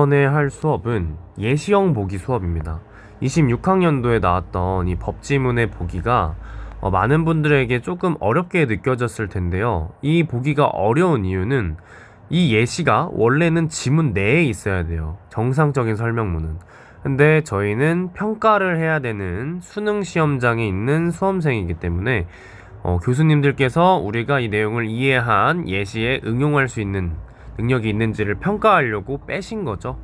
이번에 할 수업은 예시형 보기 수업입니다. 26학년도에 나왔던 이 법지문의 보기가 많은 분들에게 조금 어렵게 느껴졌을 텐데요. 이 보기가 어려운 이유는 이 예시가 원래는 지문 내에 있어야 돼요. 정상적인 설명문은. 근데 저희는 평가를 해야 되는 수능 시험장에 있는 수험생이기 때문에 교수님들께서 우리가 이 내용을 이해한 예시에 응용할 수 있는 능력이 있는지를 평가하려고 빼신 거죠.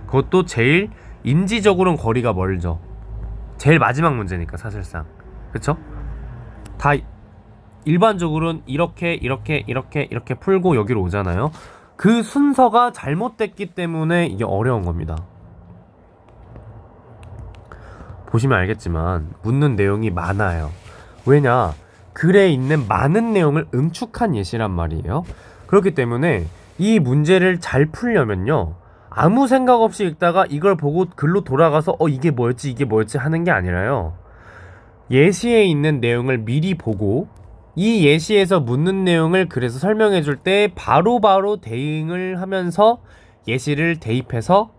그것도 제일 인지적으로는 거리가 멀죠. 제일 마지막 문제니까 사실상. 그쵸? 다 일반적으로는 이렇게 풀고 여기로 오잖아요. 그 순서가 잘못됐기 때문에 이게 어려운 겁니다. 보시면 알겠지만 묻는 내용이 많아요. 왜냐? 글에 있는 많은 내용을 응축한 예시란 말이에요. 그렇기 때문에 이 문제를 잘 풀려면요, 아무 생각 없이 읽다가 이걸 보고 글로 돌아가서 이게 뭐였지 하는 게 아니라요, 예시에 있는 내용을 미리 보고 이 예시에서 묻는 내용을 그래서 설명해 줄 때 바로바로 대응을 하면서 예시를 대입해서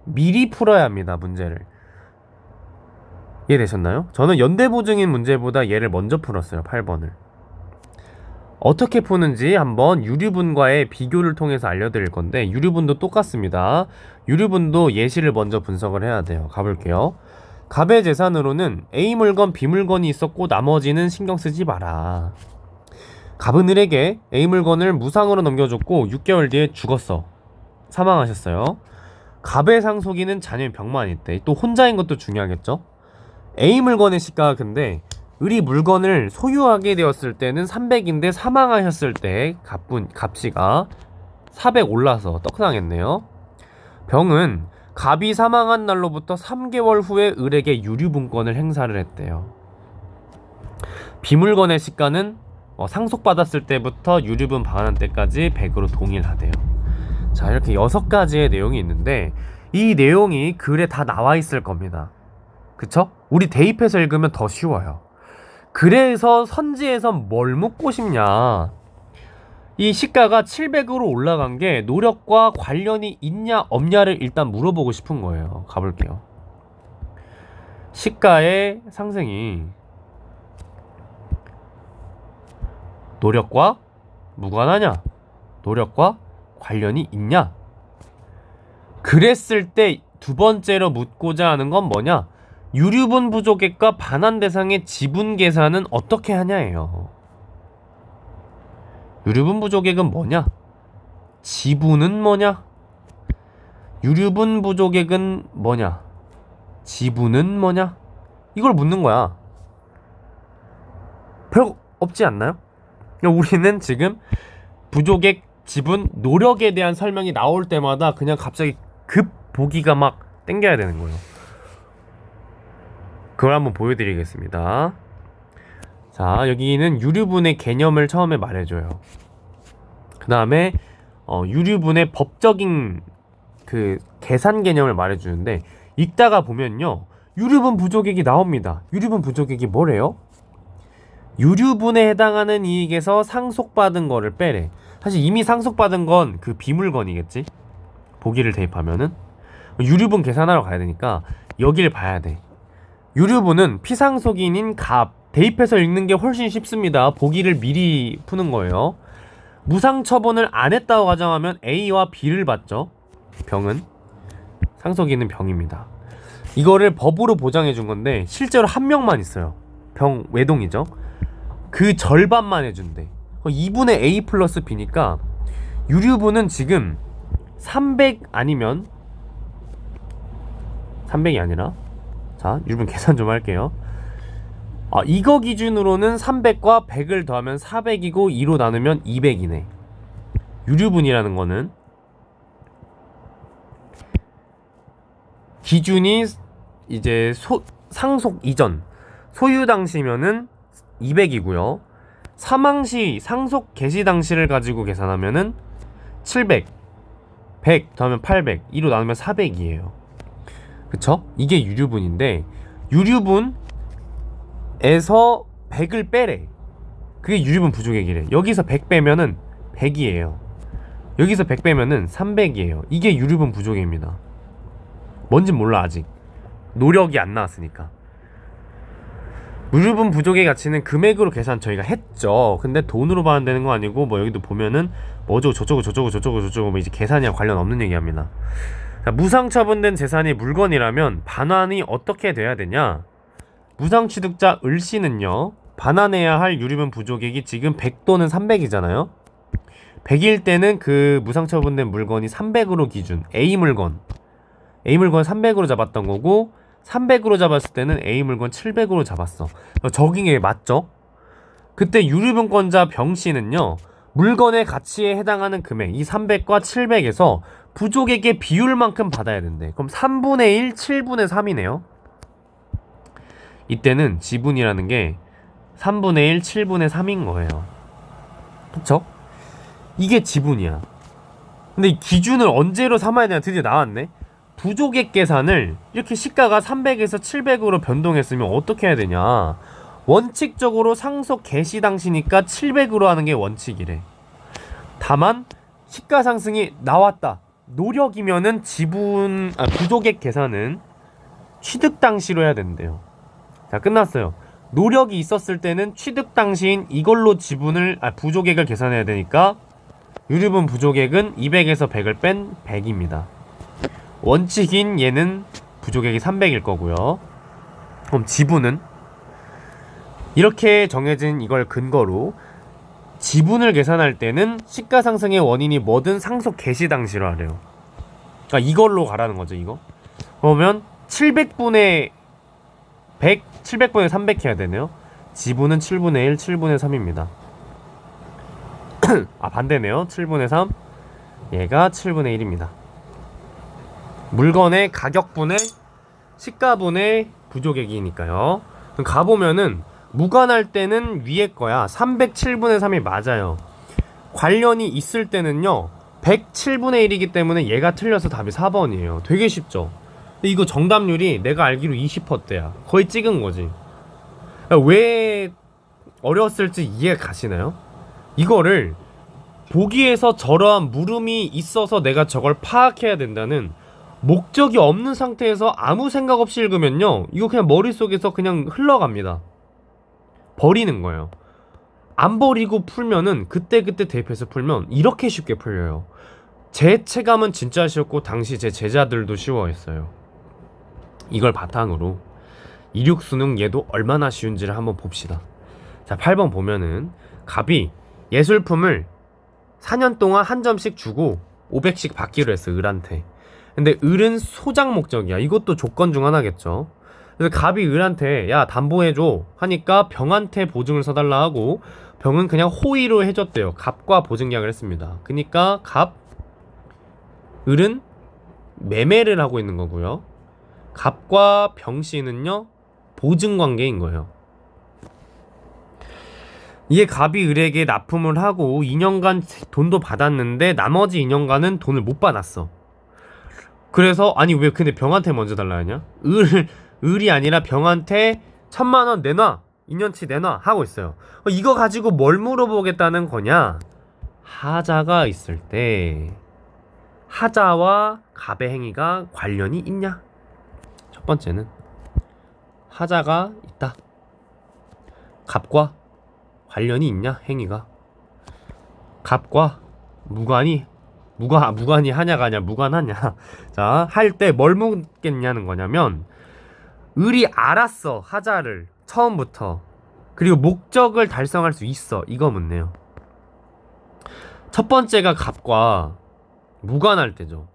미리 풀어야 합니다. 문제를. 이해되셨나요? 저는 연대보증인 문제보다 얘를 먼저 풀었어요. 8번을. 어떻게 푸는지 한번 유류분과의 비교를 통해서 알려드릴 건데, 유류분도 똑같습니다. 유류분도 예시를 먼저 분석을 해야 돼요. 가볼게요. 갑의 재산으로는 A 물건, B 물건이 있었고 나머지는 신경 쓰지 마라. 갑은 을에게 A 물건을 무상으로 넘겨줬고 6개월 뒤에 죽었어. 사망하셨어요. 갑의 상속인은 자녀의 병만 있대. 또 혼자인 것도 중요하겠죠? A 물건의 시가가 근데 을이 물건을 소유하게 되었을 때는 300인데 사망하셨을 때 값씨가 400 올라서 떡상했네요. 병은 갑이 사망한 날로부터 3개월 후에 을에게 유류분권을 행사를 했대요. 비물건의 시가는 상속받았을 때부터 유류분 방한한 때까지 100으로 동일하대요. 자, 이렇게 6가지의 내용이 있는데 이 내용이 글에 다 나와 있을 겁니다. 그쵸? 우리 대입해서 읽으면 더 쉬워요. 그래서 선지에서 뭘 묻고 싶냐, 이 시가가 700으로 올라간 게 노력과 관련이 있냐 없냐를 일단 물어보고 싶은 거예요. 가볼게요. 시가의 상승이 노력과 무관하냐, 노력과 관련이 있냐. 그랬을 때 두 번째로 묻고자 하는 건 뭐냐, 유류분 부족액과 반환 대상의 지분 계산은 어떻게 하냐예요. 유류분 부족액은 뭐냐? 지분은 뭐냐? 유류분 부족액은 뭐냐? 지분은 뭐냐? 이걸 묻는 거야. 별거 없지 않나요? 우리는 지금 부족액, 지분, 노력에 대한 설명이 나올 때마다 그냥 갑자기 급 보기가 막 땡겨야 되는 거예요. 그걸 한번 보여드리겠습니다. 자, 여기는 유류분의 개념을 처음에 말해줘요. 그 다음에 유류분의 법적인 그 계산 개념을 말해주는데, 읽다가 보면요, 유류분 부족액이 나옵니다. 유류분 부족액이 뭐래요? 유류분에 해당하는 이익에서 상속받은 거를 빼래. 사실 이미 상속받은 건 그 비물건이겠지? 보기를 대입하면은 유류분 계산하러 가야 되니까 여기를 봐야 돼. 유류분은 피상속인인 갑, 대입해서 읽는 게 훨씬 쉽습니다. 보기를 미리 푸는 거예요. 무상 처분을 안 했다고 가정하면 A와 B를 받죠. 병은 상속인은 병입니다. 이거를 법으로 보장해 준 건데 실제로 한 명만 있어요. 병 외동이죠. 그 절반만 해준대. 2분의 A 플러스 B니까 유류분은 지금 300 아니면 300이 아니라, 자, 유류분 계산 좀 할게요. 이거 기준으로는 300과 100을 더하면 400이고 2로 나누면 200이네. 유류분이라는 거는 기준이 이제 상속 이전 소유 당시면은 200이고요. 사망 시 상속 개시 당시를 가지고 계산하면은 700, 100 더하면 800, 2로 나누면 400이에요. 그쵸? 이게 유류분인데, 유류분에서 100을 빼래. 그게 유류분 부족액이래. 여기서 100 빼면은 100이에요. 여기서 100 빼면은 300이에요. 이게 유류분 부족입니다. 뭔진 몰라 아직. 노력이 안 나왔으니까. 유류분 부족의 가치는 금액으로 계산 저희가 했죠. 근데 돈으로 반환되는 거 아니고 뭐 여기도 보면은 뭐죠 저쩌고 뭐 이제 계산이랑 관련 없는 얘기합니다. 자, 무상처분된 재산이 물건이라면 반환이 어떻게 돼야 되냐? 무상취득자 을씨는요, 반환해야 할 유류분 부족액이 지금 100 또는 300이잖아요. 100일 때는 그 무상처분된 물건이 300으로 기준, A물건 300으로 잡았던 거고, 300으로 잡았을 때는 A물건 700으로 잡았어. 적용에 맞죠? 그때 유류분권자 병씨는요, 물건의 가치에 해당하는 금액, 이 300과 700에서 부족액의 비율만큼 받아야 된대. 그럼 3분의 1, 7분의 3이네요. 이때는 지분이라는 게 3분의 1, 7분의 3인 거예요. 그쵸? 이게 지분이야. 근데 이 기준을 언제로 삼아야 되나 드디어 나왔네. 부족액 계산을 이렇게 시가가 300에서 700으로 변동했으면 어떻게 해야 되냐. 원칙적으로 상속 개시 당시니까 700으로 하는 게 원칙이래. 다만 시가 상승이 나왔다. 노력이면은 부족액 계산은 취득 당시로 해야 된대요. 자, 끝났어요. 노력이 있었을 때는 취득 당시인 이걸로 부족액을 계산해야 되니까 유류분 부족액은 200에서 100을 뺀 100입니다. 원칙인 얘는 부족액이 300일 거고요. 그럼 지분은 이렇게 정해진 이걸 근거로 지분을 계산할 때는 시가 상승의 원인이 뭐든 상속 개시 당시로 하래요. 그러니까 이걸로 가라는 거죠, 이거. 그러면 700분의 100, 700분의 300 해야 되네요. 지분은 7분의 1, 7분의 3입니다. 반대네요. 7분의 3, 얘가 7분의 1입니다. 물건의 가격분의 시가분의 부족액이니까요. 그럼 가보면은 무관할 때는 위에 거야. 307분의 3이 맞아요. 관련이 있을 때는요, 107분의 1이기 때문에 얘가 틀려서 답이 4번이에요. 되게 쉽죠? 근데 이거 정답률이 내가 알기로 20%대야. 거의 찍은 거지. 왜 어려웠을지 이해가 가시나요? 이거를 보기에서 저러한 물음이 있어서 내가 저걸 파악해야 된다는 목적이 없는 상태에서 아무 생각 없이 읽으면요, 이거 그냥 머릿속에서 그냥 흘러갑니다. 버리는 거예요. 안 버리고 풀면은 그때그때 대입해서 풀면 이렇게 쉽게 풀려요. 제 체감은 진짜 쉬웠고 당시 제 제자들도 쉬워했어요. 이걸 바탕으로 이륙수능 얘도 얼마나 쉬운지를 한번 봅시다. 자, 8번 보면은 갑이 예술품을 4년 동안 한 점씩 주고 500씩 받기로 했어, 을한테. 근데 을은 소장 목적이야. 이것도 조건 중 하나겠죠. 그래서 갑이 을한테 야 담보해줘 하니까 병한테 보증을 서달라 하고, 병은 그냥 호의로 해줬대요. 갑과 보증계약을 했습니다. 그러니까 을은 매매를 하고 있는 거고요. 갑과 병씨는요, 보증관계인 거예요. 이게 갑이 을에게 납품을 하고 2년간 돈도 받았는데 나머지 2년간은 돈을 못 받았어. 그래서 아니 왜 근데 병한테 먼저 달라 하냐? 을이 아니라 병한테 1000만원 내놔, 2년치 내놔 하고 있어요. 이거 가지고 뭘 물어보겠다는 거냐? 하자가 있을 때 하자와 갑의 행위가 관련이 있냐? 첫 번째는 하자가 있다. 갑과 관련이 있냐? 행위가. 갑과 무관이 하냐가 아니라 무관하냐. 자, 할 때 뭘 묻겠냐는 거냐면, 을이 알았어, 하자를 처음부터. 그리고 목적을 달성할 수 있어, 이거 묻네요. 첫 번째가 갑과 무관할 때죠.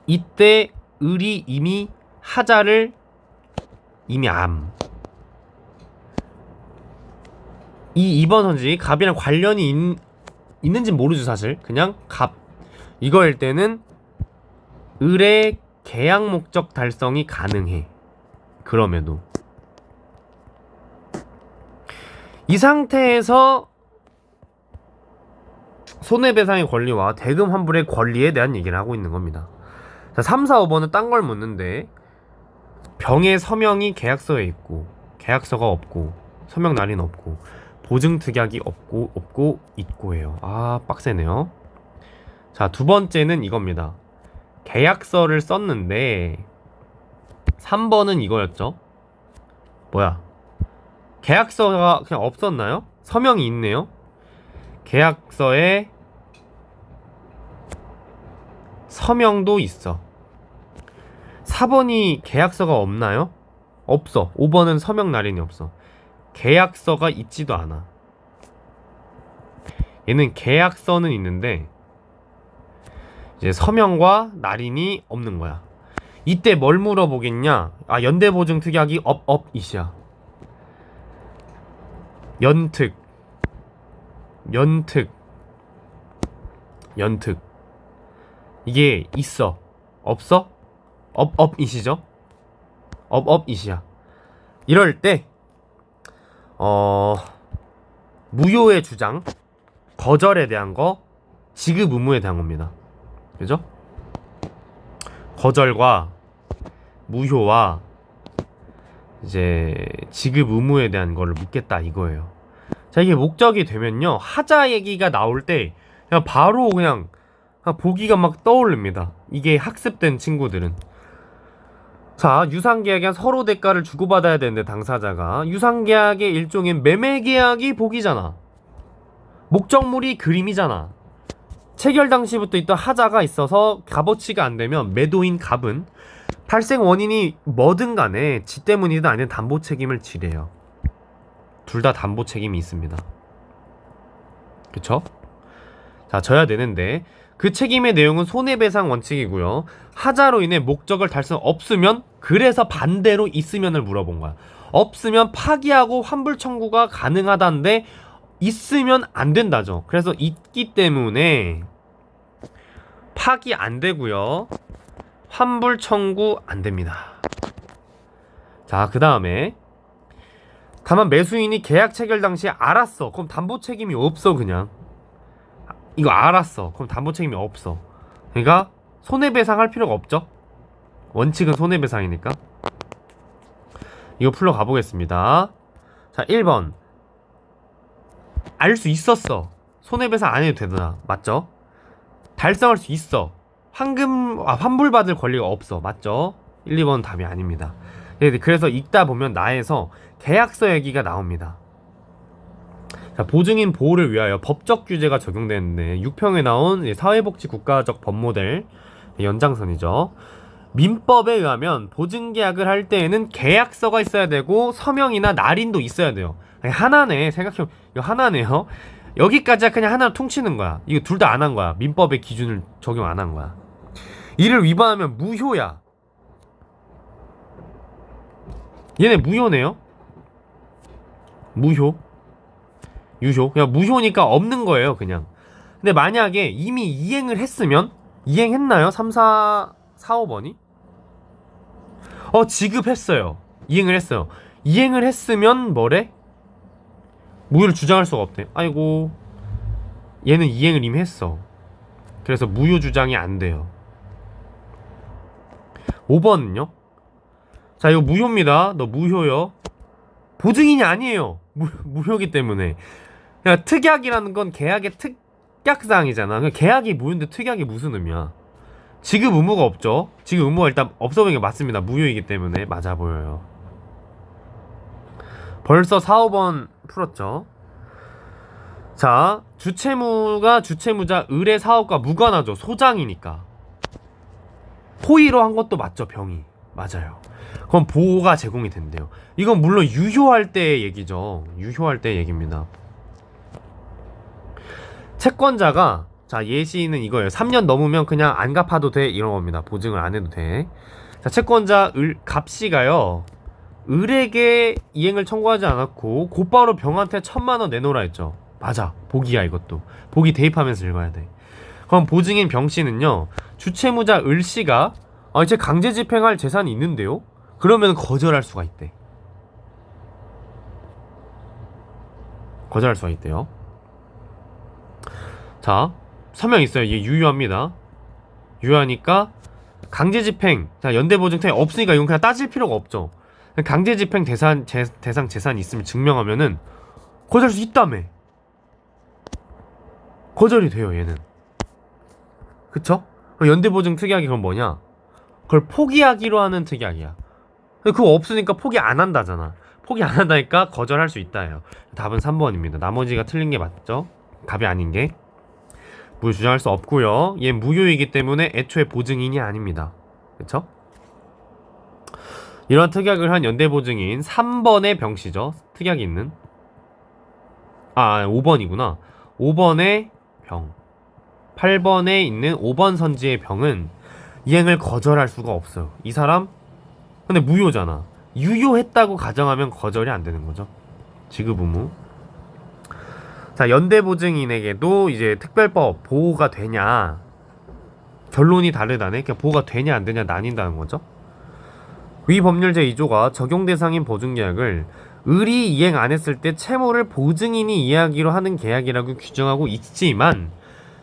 이때 을이 이미 하자를 이미 이 2번 선지 갑이랑 관련이 있는지 모르죠, 사실. 그냥 갑 이거일 때는 을의 계약 목적 달성이 가능해. 그럼에도 이 상태에서 손해배상의 권리와 대금 환불의 권리에 대한 얘기를 하고 있는 겁니다. 자, 3, 4, 5번은 딴 걸 묻는데, 병의 서명이 계약서에 있고 계약서가 없고 서명 날인 없고 보증특약이 없고 있고 해요. 아, 빡세네요. 자, 두 번째는 이겁니다. 계약서를 썼는데 3번은 이거였죠. 뭐야? 계약서가 그냥 없었나요? 서명이 있네요. 계약서에 서명도 있어. 4번이 계약서가 없나요? 없어. 5번은 서명 날인이 없어. 계약서가 있지도 않아. 얘는 계약서는 있는데 이제 서명과 날인이 없는 거야. 이때 뭘 물어보겠냐? 아, 연대보증 특약이 이시야. 연특 이게 있어 없어? 이시죠? 이시야. 이럴 때 무효의 주장, 거절에 대한 거, 지급 의무에 대한 겁니다. 그죠? 거절과 무효와 이제 지급 의무에 대한 거를 묻겠다 이거예요. 자, 이게 목적이 되면요, 하자 얘기가 나올 때 그냥 바로 그냥 보기가 막 떠오릅니다. 이게 학습된 친구들은. 자, 유상계약에 서로 대가를 주고받아야 되는데 당사자가 유상계약의 일종의 매매계약이 복이잖아. 목적물이 그림이잖아. 체결 당시부터 있던 하자가 있어서 값어치가 안 되면 매도인 갑은 발생 원인이 뭐든 간에 지 때문이든 아니든 담보 책임을 지래요. 둘 다 담보 책임이 있습니다. 그쵸? 자, 져야 되는데 그 책임의 내용은 손해배상 원칙이고요. 하자로 인해 목적을 달성 없으면, 그래서 반대로 있으면을 물어본 거야. 없으면 파기하고 환불 청구가 가능하다는데 있으면 안 된다죠. 그래서 있기 때문에 파기 안 되고요. 환불 청구 안 됩니다. 자, 그 다음에 다만 매수인이 계약 체결 당시에 알았어. 그럼 담보 책임이 없어. 그냥 이거 알았어. 그럼 담보 책임이 없어. 그러니까 손해배상 할 필요가 없죠. 원칙은 손해배상이니까. 이거 풀러 가보겠습니다. 자, 1번 알 수 있었어. 손해배상 안 해도 되나? 맞죠? 달성할 수 있어. 환불받을 권리가 없어. 맞죠? 1, 2번 답이 아닙니다. 그래서 읽다 보면 나에서 계약서 얘기가 나옵니다. 자, 보증인 보호를 위하여 법적 규제가 적용되는데 6평에 나온 사회복지 국가적 법모델 연장선이죠. 민법에 의하면 보증계약을 할 때에는 계약서가 있어야 되고 서명이나 날인도 있어야 돼요. 하나네. 생각해보면 이거 하나네요. 여기까지야 그냥 하나로 퉁치는 거야. 이거 둘 다 안 한 거야. 민법의 기준을 적용 안 한 거야. 이를 위반하면 무효야. 얘네 무효네요. 무효, 유효. 그냥 무효니까 없는 거예요, 그냥. 근데 만약에 이미 이행을 했으면, 이행했나요? 3, 4, 5번이? 지급했어요. 이행을 했어요. 이행을 했으면 뭐래? 무효를 주장할 수가 없대. 아이고, 얘는 이행을 이미 했어. 그래서 무효 주장이 안 돼요. 5번은요? 자, 이거 무효입니다. 너 무효요. 보증인이 아니에요. 무효기 때문에. 그냥 특약이라는 건 계약의 특약사항이잖아. 그냥 계약이 무효인데 특약이 무슨 의미야? 지급 의무가 없죠. 지급 의무가 일단 없어 보이는 게 맞습니다. 무효이기 때문에 맞아 보여요. 벌써 4, 5번 풀었죠. 자, 주채무가 주채무자 의뢰 사업과 무관하죠. 소장이니까. 호의로 한 것도 맞죠. 병이. 맞아요. 그럼 보호가 제공이 된대요. 이건 물론 유효할 때의 얘기죠. 유효할 때의 얘기입니다. 채권자가, 자, 예시는 이거예요. 3년 넘으면 그냥 안 갚아도 돼, 이런 겁니다. 보증을 안 해도 돼. 자, 채권자 갑씨가요, 을에게 이행을 청구하지 않았고 곧바로 병한테 1,000만원 내놓으라 했죠. 맞아. 복이야. 이것도 복이 대입하면서 읽어야 돼. 그럼 보증인 병씨는요, 주채무자 을씨가 이제 강제 집행할 재산이 있는데요, 그러면 거절할 수가 있대. 거절할 수가 있대요. 자, 서명 있어요. 얘 유효합니다. 유효하니까 강제 집행, 자, 연대보증택 없으니까 이건 그냥 따질 필요가 없죠. 강제 집행 대상 재산이 있으면 증명하면은 거절할 수 있다며. 거절이 돼요, 얘는. 그쵸? 연대보증 특약이 그럼 뭐냐? 그걸 포기하기로 하는 특약이야. 근데 그거 없으니까 포기 안 한다잖아. 포기 안 한다니까 거절할 수 있다예요. 답은 3번입니다. 나머지가 틀린 게 맞죠? 답이 아닌 게. 무효 주장할 수 없고요. 얘 무효이기 때문에 애초에 보증인이 아닙니다. 그쵸? 이런 특약을 한 연대보증인 3번의 병씨죠. 특약이 있는 5번이구나. 5번의 병, 8번에 있는 5번 선지의 병은 이행을 거절할 수가 없어요. 이 사람 근데 무효잖아. 유효했다고 가정하면 거절이 안 되는 거죠. 지급 의무. 자, 연대보증인에게도 이제 특별법 보호가 되냐, 결론이 다르다네. 그러니까 보호가 되냐 안 되냐 나뉜다는 거죠. 위 법률 제2조가 적용 대상인 보증계약을 을이 이행 안 했을 때 채무를 보증인이 이해하기로 하는 계약이라고 규정하고 있지만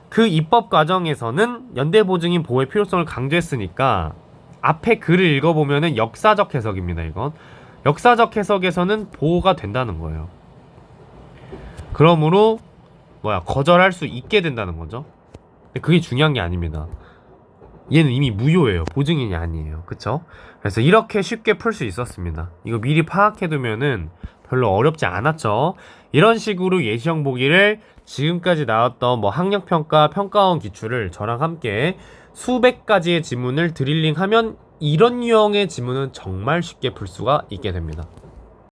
그 입법 과정에서는 연대보증인 보호의 필요성을 강조했으니까 앞에 글을 읽어보면은 역사적 해석입니다. 이건 역사적 해석에서는 보호가 된다는 거예요. 그러므로 거절할 수 있게 된다는 거죠. 근데 그게 중요한 게 아닙니다. 얘는 이미 무효예요. 보증인이 아니에요. 그쵸? 그래서 이렇게 쉽게 풀 수 있었습니다. 이거 미리 파악해두면은 별로 어렵지 않았죠. 이런 식으로 예시형 보기를 지금까지 나왔던 학력평가, 평가원 기출을 저랑 함께 수백 가지의 지문을 드릴링하면 이런 유형의 지문은 정말 쉽게 풀 수가 있게 됩니다.